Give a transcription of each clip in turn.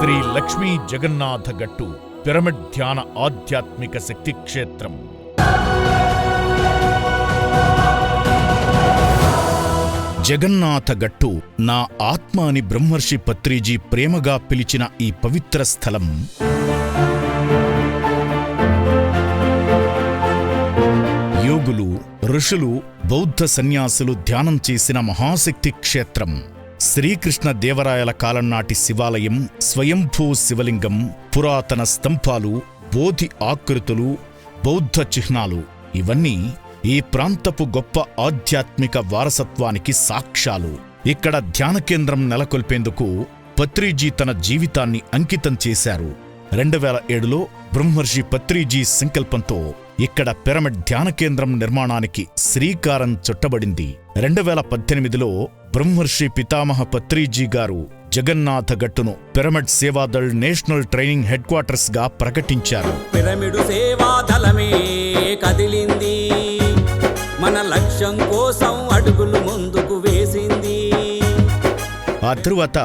శ్రీ లక్ష్మీ జగన్నాథ గట్టు పిరమిడ్ ధ్యాన ఆధ్యాత్మిక శక్తి క్షేత్రం. జగన్నాథ గట్టు నా ఆత్మ అని బ్రహ్మర్షి పత్రిజీ ప్రేమగా పిలిచిన ఈ పవిత్ర స్థలం యోగులు, ఋషులు, బౌద్ధ సన్యాసులు ధ్యానం చేసిన మహాశక్తి క్షేత్రం. శ్రీకృష్ణ దేవరాయల కాలం నాటి శివాలయం, స్వయంభూ శివలింగం, పురాతన స్తంభాలు, బోధి ఆకృతులు, బౌద్ధ చిహ్నాలు ఇవన్నీ ఈ ప్రాంతపు గొప్ప ఆధ్యాత్మిక వారసత్వానికి సాక్ష్యాలు. ఇక్కడ ధ్యాన కేంద్రం నెలకొల్పేందుకు పత్రిజీ తన జీవితాన్ని అంకితం చేశారు. 2007లో బ్రహ్మర్షి పత్రిజీ సంకల్పంతో ఇక్కడ పిరమిడ్ ధ్యాన కేంద్రం నిర్మాణానికి శ్రీకారం చుట్టబడింది. 2018లో బ్రహ్మర్షి పితామహ పత్రిజీ గారు జగన్నాథ గట్టును pyramid Sevadal national training headquarters గా ప్రకటించారు. పిరమిడ్ సేవాదళమే కదిలింది, మన లక్ష్యం కోసం అడుగులు ముందుకు వేసింది. ఆ తరువాత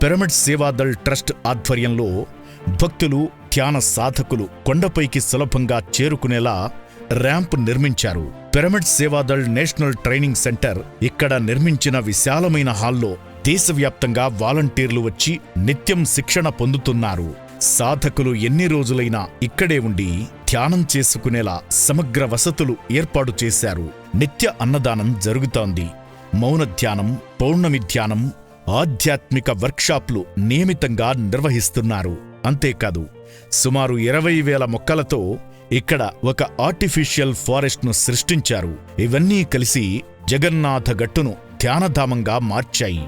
పిరమిడ్ సేవాదళ్ ట్రస్ట్ ఆధ్వర్యంలో భక్తులు, ధ్యాన సాధకులు కొండపైకి సులభంగా చేరుకునేలా ర్యాంప్ నిర్మించారు. Pyramid Sevadal national training centre ఇక్కడ నిర్మించిన విశాలమైన హాల్లో దేశవ్యాప్తంగా వాలంటీర్లు వచ్చి నిత్యం శిక్షణ పొందుతున్నారు. సాధకులు ఎన్ని రోజులైనా ఇక్కడే ఉండి ధ్యానం చేసుకునేలా సమగ్ర వసతులు ఏర్పాటు చేశారు. నిత్య అన్నదానం జరుగుతోంది. మౌన ధ్యానం, పౌర్ణమి ధ్యానం, ఆధ్యాత్మిక వర్క్షాప్లు నియమితంగా నిర్వహిస్తున్నారు. అంతేకాదు సుమారు 20,000 మొక్కలతో ఇక్కడ ఒక ఆర్టిఫిషియల్ ఫారెస్ట్ను సృష్టించారు. ఇవన్నీ కలిసి జగన్నాథ గట్టును ధ్యానధామంగా మార్చాయి.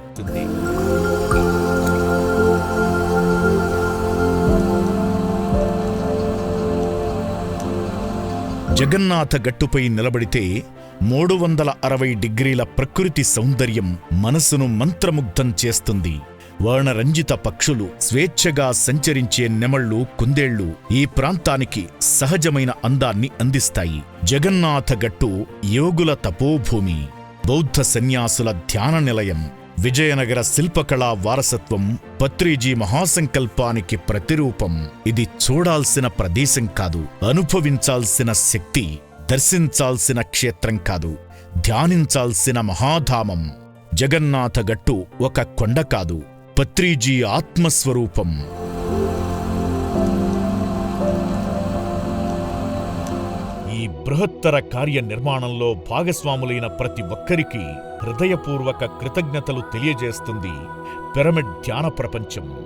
జగన్నాథ గట్టుపై నిలబడితే 360 డిగ్రీల ప్రకృతి సౌందర్యం మనసును మంత్రముగ్ధం చేస్తుంది. వర్ణరంజిత పక్షులు, స్వేచ్ఛగా సంచరించే నెమళ్ళు, కుందేళ్లు ఈ ప్రాంతానికి సహజమైన అందాన్ని అందిస్తాయి. జగన్నాథ గట్టు యోగుల తపోభూమి, బౌద్ధ సన్యాసుల ధ్యాన నిలయం, విజయనగర శిల్పకళా వారసత్వం, పత్రిజీ మహాసంకల్పానికి ప్రతిరూపం. ఇది చూడాల్సిన ప్రదేశం కాదు, అనుభవించాల్సిన శక్తి, దర్శించాల్సిన క్షేత్రం కాదు, ధ్యానించాల్సిన మహాధామం. జగన్నాథ గట్టు ఒక కొండ కాదు, పత్రిజీ ఆత్మస్వరూపం. ఈ బృహత్తర కార్య నిర్మాణంలో భాగస్వాములైన ప్రతి ఒక్కరికి హృదయపూర్వక కృతజ్ఞతలు తెలియజేస్తుంది పిరమిడ్ ధ్యాన ప్రపంచం.